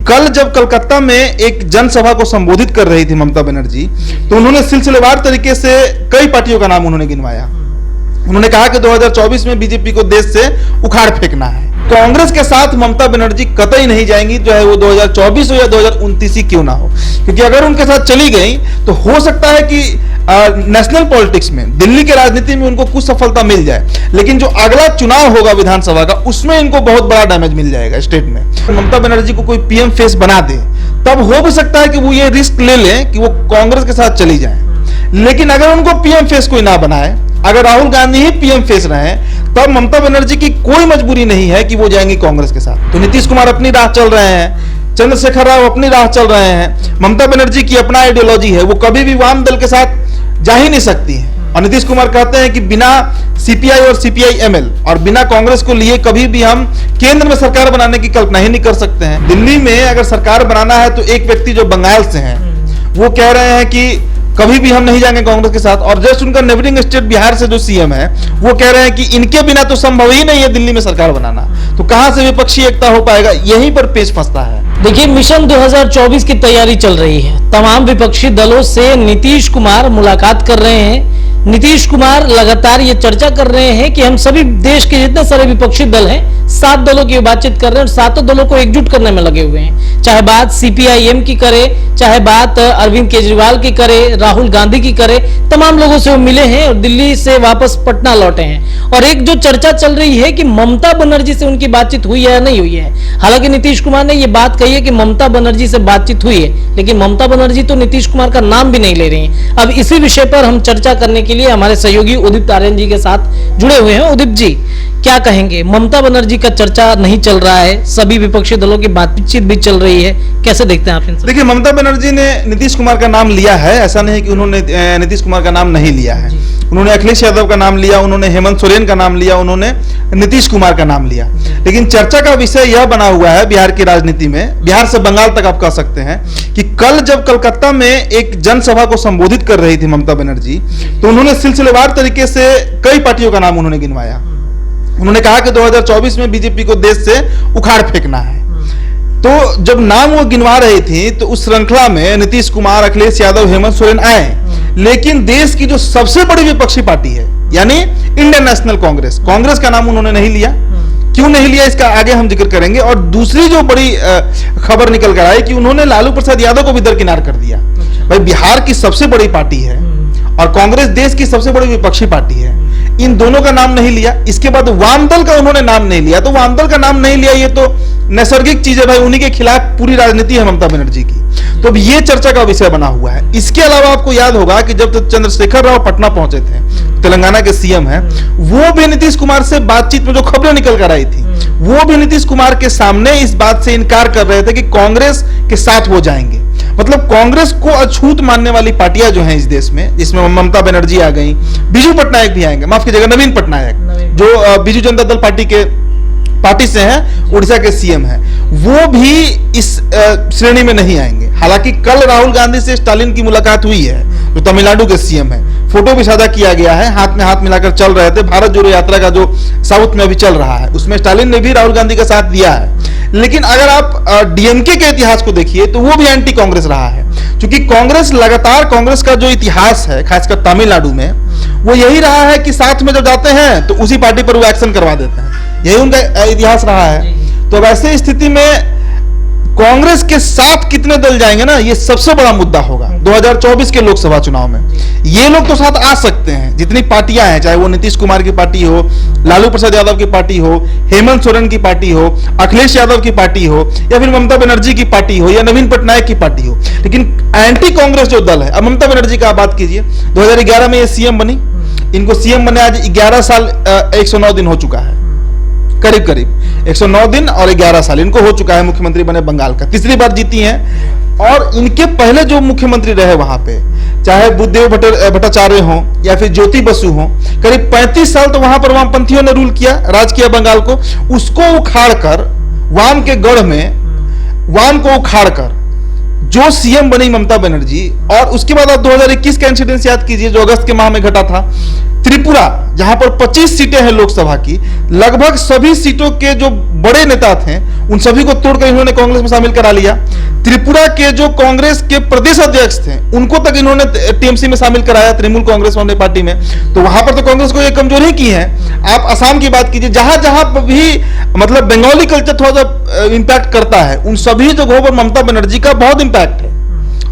कल जब कोलकाता में एक जनसभा को संबोधित कर रही थी ममता बनर्जी, तो उन्होंने सिलसिलेवार तरीके से कई पार्टियों का नाम उन्होंने गिनवाया। उन्होंने कहा कि 2024 में बीजेपी को देश से उखाड़ फेंकना है। कांग्रेस के साथ ममता बनर्जी कतई नहीं जाएंगी, चाहे वो 2024 हो या 2029 ही क्यों ना हो, क्योंकि अगर उनके साथ चली गई तो हो सकता है कि नेशनल पॉलिटिक्स में, दिल्ली के राजनीति में उनको कुछ सफलता मिल जाए, लेकिन जो अगला चुनाव होगा विधानसभा का, उसमें इनको बहुत बड़ा डैमेज मिल जाएगा स्टेट में। ममता बनर्जी को कोई पीएम फेस बना दे, तब हो भी सकता है कि वो ये रिस्क ले लें कि वो कांग्रेस के साथ चली जाए। लेकिन अगर उनको पीएम फेस कोई ना बनाए, अगर राहुल गांधी ही पीएम फेस रहे, तब ममता बनर्जी की कोई मजबूरी नहीं है कि वो जाएंगी कांग्रेस के साथ। तो नीतीश कुमार अपनी राह चल रहे हैं, चंद्रशेखर राव अपनी राह चल रहे हैं, ममता बनर्जी की अपना आइडियोलॉजी है, वो कभी भी वाम दल के साथ जा ही नहीं सकती है। और नीतीश कुमार कहते हैं कि बिना सीपीआई और सीपीआई-एमएल और बिना कांग्रेस को लिए कभी भी हम केंद्र में सरकार बनाने की कल्पना ही नहीं कर सकते हैं। दिल्ली में अगर सरकार बनाना है तो एक व्यक्ति जो बंगाल से हैं, वो कह रहे हैं कि कभी भी हम नहीं जाएंगे कांग्रेस के साथ, और जस्ट उनका नेबरिंग स्टेट बिहार से जो सीएम है, वो कह रहे हैं कि इनके बिना तो संभव ही नहीं है दिल्ली में सरकार बनाना। तो कहां से विपक्षी एकता हो पाएगा, यहीं पर पेच फंसता है। देखिए, मिशन 2024 की तैयारी चल रही है। तमाम विपक्षी दलों से नीतीश कुमार मुलाकात कर रहे हैं। नीतीश कुमार लगातार ये चर्चा कर रहे हैं कि हम सभी देश के जितने सारे विपक्षी दल हैं, 7 दलों की बातचीत कर रहे हैं और 7 दलों को एकजुट करने में लगे हुए हैं। चाहे बात सीपीआई-एम की करे, चाहे बात अरविंद केजरीवाल की करे, राहुल गांधी की करे, तमाम लोगों से वो मिले हैं और दिल्ली से वापस पटना लौटे हैं। और एक जो चर्चा चल रही है कि ममता बनर्जी से उनकी बातचीत हुई है या नहीं हुई है। हालांकि नीतीश कुमार ने यह बात कही है कि ममता बनर्जी से बातचीत हुई है, लेकिन ममता बनर्जी तो नीतीश कुमार का नाम भी नहीं ले रही हैं। अब इसी विषय पर हम चर्चा करने के लिए हमारे सहयोगी उदित आर्यन जी के साथ जुड़े हुए हैं। उदित जी, क्या कहेंगे? ममता बनर्जी का चर्चा नहीं चल रहा है, सभी विपक्षी दलों की बातचीत भी चल रही है, कैसे देखते हैं आप इन सब? देखिए, ममता बनर्जी ने नीतीश कुमार का नाम लिया है, ऐसा नहीं कि उन्होंने नीतीश कुमार का नाम नहीं लिया है। उन्होंने अखिलेश यादव का नाम लिया, उन्होंने हेमंत सोरेन का नाम लिया, उन्होंने नीतीश कुमार का नाम लिया। लेकिन चर्चा का विषय यह बना हुआ है बिहार की राजनीति में, बिहार से बंगाल तक आप कह सकते हैं, कि कल जब कोलकाता में एक जनसभा को संबोधित कर रही थी ममता बनर्जी, तो उन्होंने सिलसिलेवार तरीके से कई पार्टियों का नाम उन्होंने गिनवाया। उन्होंने कहा कि 2024 में बीजेपी को देश से उखाड़ फेंकना है। तो जब नाम वो गिनवा रही थी, तो उस श्रृंखला में नीतीश कुमार, अखिलेश यादव, हेमंत सोरेन आए, लेकिन देश की जो सबसे बड़ी विपक्षी पार्टी है, यानी इंडियन नेशनल कांग्रेस, कांग्रेस का नाम उन्होंने नहीं लिया। क्यों नहीं लिया, इसका आगे हम जिक्र करेंगे। और दूसरी जो बड़ी खबर निकल कर आई कि उन्होंने लालू प्रसाद यादव को भी दरकिनार कर दिया। भाई, बिहार की सबसे बड़ी पार्टी है और कांग्रेस देश की सबसे बड़ी विपक्षी पार्टी है, इन दोनों का नाम नहीं लिया। इसके बाद वाम दल का उन्होंने नाम नहीं लिया। तो वाम दल का नाम नहीं लिया, ये तो नैसर्गिक चीज है भाई, उन्हीं के खिलाफ पूरी राजनीति है ममता बनर्जी की। तो अब ये चर्चा का विषय बना हुआ है। इसके अलावा आपको याद होगा कि जब तक चंद्रशेखर राव पटना पहुंचे थे, तेलंगाना के सीएम हैं, वो भी नीतीश कुमार से बातचीत में जो खबरें निकल कर आई थी, वो भी नीतीश कुमार के सामने इस बात से इनकार कर रहे थे कि कांग्रेस के साथ वो जाएंगे। मतलब कांग्रेस को अछूत मानने वाली पार्टियां जो हैं इस देश में, जिसमें ममता बनर्जी आ गई, बीजू पटनायक भी आएंगे, माफ कीजिएगा नवीन पटनायक, जो बीजू जनता दल पार्टी से हैं, उड़ीसा के सीएम हैं, वो भी इस श्रेणी में नहीं आएंगे। हालांकि कल राहुल गांधी से स्टालिन की मुलाकात हुई है, जो तमिलनाडु के सीएम है, फोटो भी साझा किया गया है, हाथ में हाथ मिलाकर चल रहे थे। भारत जोड़ो यात्रा का जो साउथ में अभी चल रहा है, उसमें स्टालिन ने भी राहुल गांधी का साथ दिया है। लेकिन अगर आप डीएमके के इतिहास को देखिए, तो वो भी एंटी कांग्रेस रहा है, क्योंकि कांग्रेस लगातार, कांग्रेस का जो इतिहास है खासकर तमिलनाडु में, वो यही रहा है कि साथ में जब जाते हैं तो उसी पार्टी पर वो एक्शन करवा देते हैं, यही उनका इतिहास रहा है। तो वैसे स्थिति में कांग्रेस के साथ कितने दल जाएंगे ना, ये सबसे बड़ा मुद्दा होगा 2024 के लोकसभा चुनाव में। ये लोग तो साथ आ सकते हैं, जितनी पार्टियां हैं, चाहे वो नीतीश कुमार की पार्टी हो, लालू प्रसाद यादव की पार्टी हो, हेमंत सोरेन की पार्टी हो, अखिलेश यादव की पार्टी हो, या फिर ममता बनर्जी की पार्टी हो, या नवीन पटनायक की पार्टी हो। लेकिन एंटी कांग्रेस जो दल है, अब ममता बनर्जी का बात कीजिए, 2011 में ये सीएम बनी, इनको सीएम बने आज 11 साल 109 दिन हो चुका है, करीब 109 दिन और 11 साल इनको हो चुका है मुख्यमंत्री बने बंगाल का, तीसरी बार जीती हैं। और इनके पहले जो मुख्यमंत्री रहे वहां पे, चाहे बुद्धदेव भट्टाचार्य हो या फिर ज्योति बसु हो, करीब 35 साल तो वहां पर वामपंथियों ने रूल किया, राज किया बंगाल को। उसको उखाड़ कर, वाम के गढ़ में वाम को उखाड़ कर जो सीएम बनी ममता बनर्जी, और उसके बाद आप 2021 का इंसिडेंस याद कीजिए जो अगस्त के माह में घटा था। त्रिपुरा, जहां पर 25 सीटें हैं लोकसभा की, लगभग सभी सीटों के जो बड़े नेता थे उन सभी को तोड़कर इन्होंने कांग्रेस में शामिल करा लिया। त्रिपुरा के जो कांग्रेस के प्रदेश अध्यक्ष थे उनको तक इन्होंने टीएमसी में शामिल कराया, तृणमूल कांग्रेस वाले पार्टी में। तो वहां पर तो कांग्रेस को ये कमजोरी की है। आप असम की बात कीजिए, जहां जहां भी मतलब बंगाली कल्चर थोड़ा सा इंपैक्ट करता है, उन सभी जगहों पर ममता बनर्जी का बहुत इंपैक्ट है।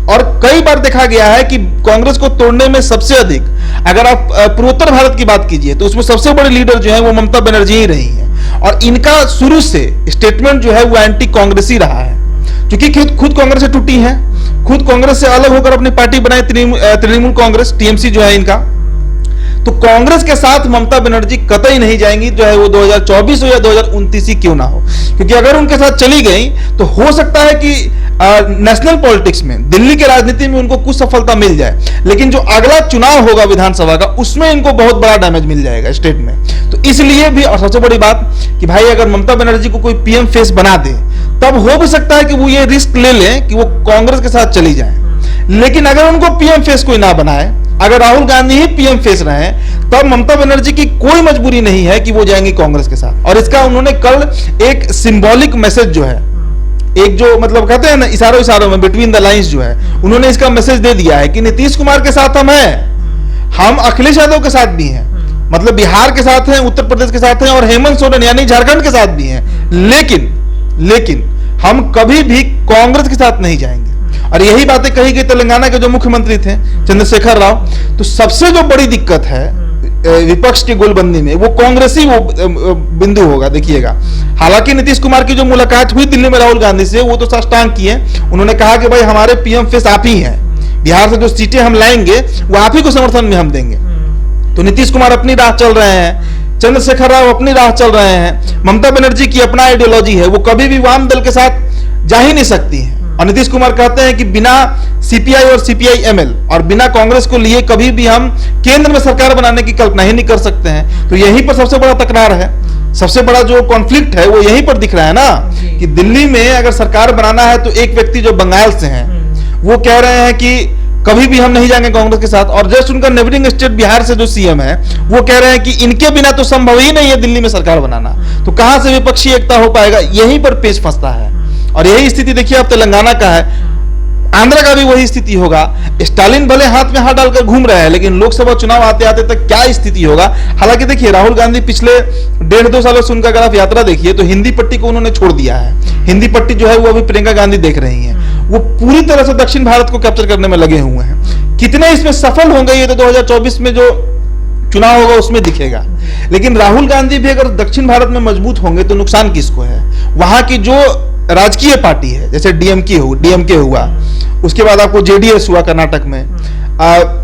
और कई बार देखा गया है कि कांग्रेस को तोड़ने में सबसे अधिक, अगर आप पूर्वोत्तर भारत की बात कीजिए तो उसमें सबसे बड़े लीडर जो है वो ममता बनर्जी ही रही है। और इनका शुरू से स्टेटमेंट जो है वो एंटी कांग्रेसी रहा है, क्योंकि खुद कांग्रेस से टूटी है, खुद कांग्रेस से अलग होकर अपनी पार्टी बनाई तृणमूल कांग्रेस, टीएमसी जो है इनका। तो कांग्रेस के साथ ममता बनर्जी कतई नहीं जाएंगी, जो है वो 2024 हो या 2029 ही क्यों ना हो, क्योंकि अगर उनके साथ चली गई तो हो सकता है कि नेशनल पॉलिटिक्स में, दिल्ली की राजनीति में उनको कुछ सफलता मिल जाए, लेकिन जो अगला चुनाव होगा विधानसभा का उसमें इनको बहुत बड़ा डैमेज मिल जाएगा स्टेट में। तो इसलिए भी, और सबसे बड़ी बात कि भाई अगर ममता बनर्जी को कोई पीएम फेस बना दे तब हो भी सकता है कि वो ये रिस्क ले लें कि वो कांग्रेस के साथ चली जाए। लेकिन अगर उनको पीएम फेस कोई ना बनाए, अगर राहुल गांधी ही पीएम फेस रहे, तब ममता बनर्जी की कोई मजबूरी नहीं है कि वो जाएंगी कांग्रेस के साथ। और इसका उन्होंने कल एक सिंबॉलिक मैसेज जो है, एक जो मतलब कहते हैं ना इशारों में बिटवीन द लाइंस जो है, उन्होंने इसका मैसेज दे दिया है कि नीतीश कुमार के साथ हम हैं, हम अखिलेश यादव के साथ भी हैं, मतलब बिहार के साथ हैं, उत्तर प्रदेश के साथ हैं और हेमंत सोरेन यानी झारखंड के साथ भी हैं, लेकिन हम कभी भी कांग्रेस के साथ नहीं जाएंगे। और यही बातें कही गई तेलंगाना के जो मुख्यमंत्री थे चंद्रशेखर राव। तो सबसे जो बड़ी दिक्कत है विपक्ष की गोलबंदी में वो कांग्रेसी वो बिंदु होगा, देखिएगा। हालांकि नीतीश कुमार की जो मुलाकात हुई दिल्ली में राहुल गांधी से, वो तो साष्टांग की है, उन्होंने कहा कि भाई हमारे पीएम फेस आप ही हैं, बिहार से जो सीटें हम लाएंगे वो आप ही को समर्थन में हम देंगे। तो नीतीश कुमार अपनी राह चल रहे हैं, चंद्रशेखर राव अपनी राह चल रहे हैं, ममता बनर्जी की अपना आइडियोलॉजी है, वो कभी भी वाम दल के साथ जा ही नहीं सकती है। और नीतीश कुमार कहते हैं कि बिना सीपीआई और सीपीआई-एमएल और बिना कांग्रेस को लिए कभी भी हम केंद्र में सरकार बनाने की कल्पना ही नहीं कर सकते हैं। तो यहीं पर सबसे बड़ा तकरार है, सबसे बड़ा जो कॉन्फ्लिक्ट है वो यहीं पर दिख रहा है ना, कि दिल्ली में अगर सरकार बनाना है तो एक व्यक्ति जो बंगाल से हैं वो कह रहे हैं कि कभी भी हम नहीं जाएंगे कांग्रेस के साथ, और जस्ट उनका नेबरिंग स्टेट बिहार से जो सीएम है वो कह रहे हैं कि इनके बिना तो संभव ही नहीं है दिल्ली में सरकार बनाना। तो कहां से विपक्षी एकता हो पाएगा, यहीं पर पेच फंसता है। और यही स्थिति देखिए आप तेलंगाना का है, आंध्र का भी वही स्थिति होगा। स्टालिन भले हाथ में हाथ डालकर घूम रहे हैं, लेकिन लोकसभा चुनाव आते आते तक क्या स्थिति होगा। हालांकि देखिए राहुल गांधी पिछले 1.5-2 सालों से उनका अगर आप यात्रा देखिए तो हिंदी पट्टी को उन्होंने छोड़ दिया है। हिंदी पट्टी जो है वो अभी प्रियंका गांधी देख रही हैं, वो पूरी तरह से दक्षिण भारत को कैप्चर करने में लगे हुए हैं। कितने इसमें सफल होंगे ये तो 2024 में जो चुनाव होगा उसमें दिखेगा। लेकिन राहुल गांधी भी अगर दक्षिण भारत में मजबूत होंगे तो नुकसान किसको है, वहां की जो राजकीय पार्टी है, जैसे डीएमके हुआ, उसके बाद आपको जेडीएस हुआ कर्नाटक में,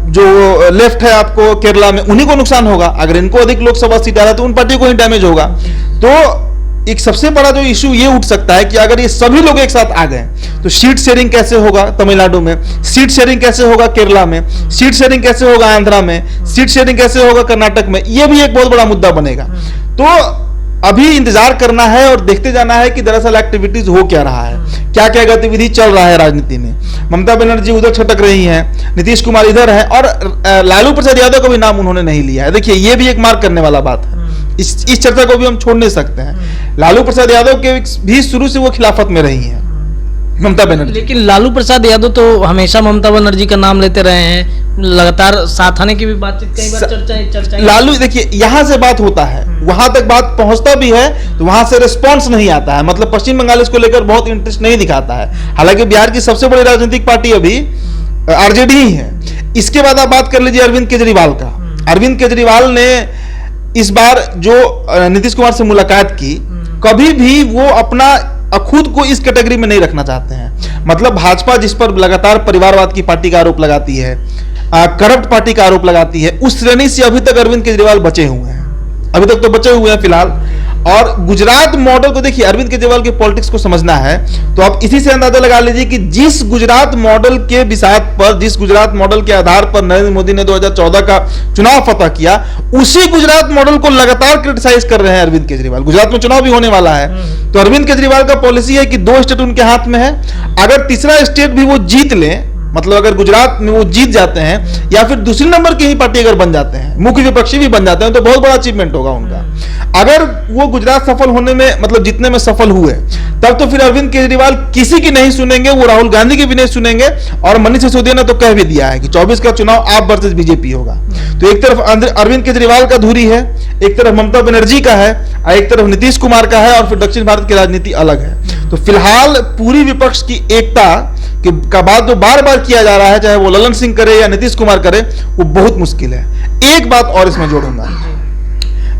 जो लेफ्ट है आपको केरला में, उन्हीं को नुकसान होगा। अगर इनको अधिक लोकसभा सीट आ रहा है तो उन पार्टी को ही डैमेज होगा। तो एक सबसे बड़ा जो इशू ये उठ सकता है कि अगर ये सभी लोग एक साथ आ गए तो सीट शेयरिंग कैसे होगा तमिलनाडु में, सीट शेयरिंग कैसे होगा केरला में, सीट शेयरिंग कैसे होगा आंध्रा में, सीट शेयरिंग कैसे होगा कर्नाटक में, ये भी एक बहुत बड़ा मुद्दा बनेगा। तो अभी इंतजार करना है और देखते जाना है कि दरअसल एक्टिविटीज हो क्या रहा है, क्या क्या गतिविधि चल रहा है राजनीति में। ममता बनर्जी उधर छटक रही हैं, नीतीश कुमार इधर है, और लालू प्रसाद यादव का भी नाम उन्होंने नहीं लिया है। देखिए ये भी एक मार्क करने वाला बात है, इस चर्चा को भी हम छोड़ नहीं सकते हैं। लालू प्रसाद यादव के भी शुरू से वो खिलाफत में रही हैं ममता बनर्जी। लेकिन लालू प्रसाद यादव तो हमेशा ममता बनर्जी का नाम लेते रहे हैं, लगातार साथ आने की भी बातचीत कई बार चर्चा लालू देखिए यहां से बात होता है, वहां तक बात पहुंचता भी है तो वहां से रिस्पांस नहीं आता है, मतलब पश्चिम बंगाल इसको लेकर बहुत इंटरेस्ट नहीं दिखाता है। हालांकि बिहार की सबसे बड़ी राजनीतिक पार्टी अभी आरजेडी ही है। इसके बाद आप बात कर लीजिए अरविंद केजरीवाल का। अरविंद केजरीवाल ने इस बार जो नीतीश कुमार से मुलाकात की, कभी भी वो अपना खुद को इस कैटेगरी में नहीं रखना चाहते हैं। मतलब भाजपा जिस पर लगातार परिवारवाद की पार्टी का आरोप लगाती है, करप्ट पार्टी का आरोप लगाती है, उस श्रेणी से अभी तक अरविंद केजरीवाल बचे हुए हैं, अभी तक तो बचे हुए हैं फिलहाल। और गुजरात मॉडल को देखिए, अरविंद केजरीवाल के पॉलिटिक्स को समझना है तो आप इसी से अंदाजा लगा लीजिए कि जिस गुजरात मॉडल के बिसात पर, जिस गुजरात मॉडल के आधार पर नरेंद्र मोदी ने 2014 का चुनाव फतह किया, उसी गुजरात मॉडल को लगातार क्रिटिसाइज कर रहे हैं अरविंद केजरीवाल। गुजरात में चुनाव भी होने वाला है, तो अरविंद केजरीवाल का पॉलिसी है कि 2 स्टेट उनके हाथ में है, अगर तीसरा स्टेट भी वो जीत ले मतलब अगर गुजरात में वो जीत जाते हैं या फिर दूसरी नंबर की ही पार्टी अगर बन जाते हैं, मुख्य विपक्षी भी बन जाते हैं, तो बहुत बड़ा अचीवमेंट होगा उनका। अगर वो गुजरात सफल होने में, मतलब जीतने में सफल हुए, तब तो फिर अरविंद केजरीवाल किसी की नहीं सुनेंगे, वो राहुल गांधी की भी नहीं सुनेंगे। और मनीष सिसोदिया ने तो कह भी दिया है कि 24 का चुनाव आप वर्सेस बीजेपी होगा। तो एक तरफ अरविंद केजरीवाल का धुरी है, एक तरफ ममता बनर्जी का है, और एक तरफ नीतीश कुमार का है, और फिर दक्षिण भारत की राजनीति अलग है। तो फिलहाल पूरी विपक्ष की एकता का बात जो बार बार किया जा रहा है, चाहे वो ललन सिंह करे या नीतीश कुमार करे, वो बहुत मुश्किल है। एक बात और इसमें जोड़ूंगा,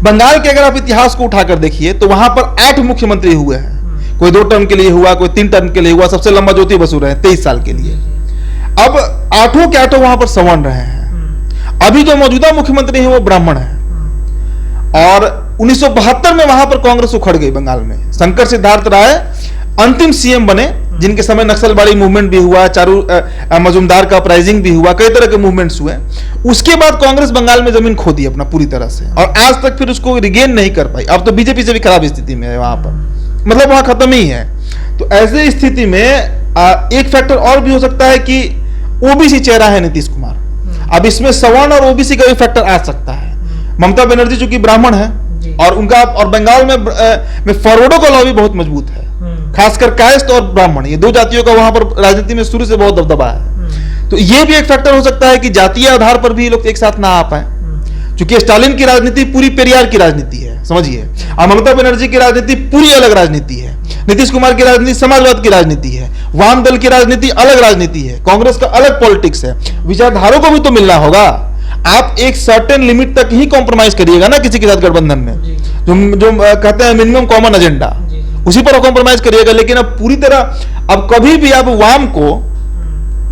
बंगाल के अगर आप इतिहास को उठाकर देखिए तो वहां पर 8 मुख्यमंत्री हुए हैं। कोई 2 टर्म के लिए हुआ, कोई 3 टर्म के लिए हुआ, सबसे लंबा ज्योति बसु रहे 23 साल के लिए। अब 8 के 8 वहां पर सवर्ण रहे हैं। अभी जो मौजूदा मुख्यमंत्री हैं वो ब्राह्मण है, और 1972 में वहां पर कांग्रेस उखड़ गई बंगाल में। शंकर सिद्धार्थ राय अंतिम सीएम बने, जिनके समय नक्सलबाड़ी मूवमेंट भी हुआ, चारू मजुमदार का अपराइजिंग भी हुआ, कई तरह के मूवमेंट्स हुए। उसके बाद कांग्रेस बंगाल में जमीन खो दी अपना पूरी तरह से, और आज तक फिर उसको रिगेन नहीं कर पाई। अब तो बीजेपी से भी खराब स्थिति में है वहां पर, मतलब वहां खत्म ही है। तो ऐसे स्थिति में एक फैक्टर और भी हो सकता है कि ओबीसी चेहरा है नीतीश कुमार। अब इसमें सवर्ण और ओबीसी का भी फैक्टर आ सकता है। ममता बनर्जी चूंकि ब्राह्मण है, और उनका और बंगाल में फॉरवर्डों का लॉबी बहुत मजबूत है, खासकर कायस्थ और ब्राह्मण, ये 2 जातियों का वहां पर राजनीति में शुरू से बहुत दबदबा है। तो ये भी एक फैक्टर हो सकता है कि जातीय आधार पर भी लोग एक साथ ना आ पाए, क्योंकि स्टालिन की राजनीति पूरी पेरियार की राजनीति है, समझिए, और ममता बनर्जी की राजनीति पूरी अलग राजनीति है। नीतीश कुमार की राजनीति समाजवाद की राजनीति है, वाम दल की राजनीति अलग राजनीति है, कांग्रेस का अलग पॉलिटिक्स है। विचारधारों को भी तो मिलना होगा। आप एक सर्टेन लिमिट तक ही कॉम्प्रोमाइज करिएगा ना किसी के साथ गठबंधन में, जो कहते हैं मिनिमम कॉमन एजेंडा, उसी पर कॉम्प्रोमाइज करिएगा। लेकिन अब पूरी तरह, अब कभी भी आप वाम को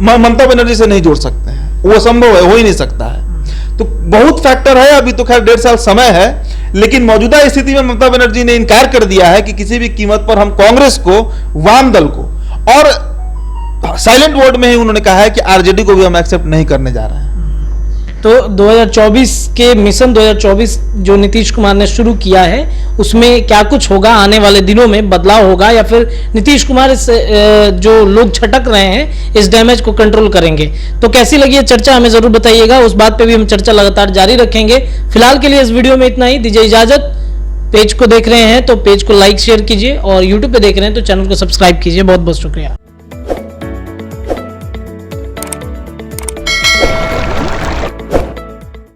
ममता बनर्जी से नहीं जोड़ सकते हैं, वो असंभव है, हो ही नहीं सकता है। तो बहुत फैक्टर है। अभी तो खैर 1.5 साल समय है, लेकिन मौजूदा स्थिति में ममता बनर्जी ने इनकार कर दिया है कि किसी भी कीमत पर हम कांग्रेस को, वाम दल को, और साइलेंट वर्ड में ही उन्होंने कहा है कि आरजेडी को भी हम एक्सेप्ट नहीं करने जा रहे हैं। तो 2024 के मिशन 2024 जो नीतीश कुमार ने शुरू किया है, उसमें क्या कुछ होगा? आने वाले दिनों में बदलाव होगा, या फिर नीतीश कुमार इस जो लोग छटक रहे हैं इस डैमेज को कंट्रोल करेंगे? तो कैसी लगी ये चर्चा हमें जरूर बताइएगा, उस बात पे भी हम चर्चा लगातार जारी रखेंगे। फिलहाल के लिए इस वीडियो में इतना ही, दीजिए इजाजत। पेज को देख रहे हैं तो पेज को लाइक शेयर कीजिए, और यूट्यूब पे देख रहे हैं तो चैनल को सब्सक्राइब कीजिए। बहुत बहुत शुक्रिया।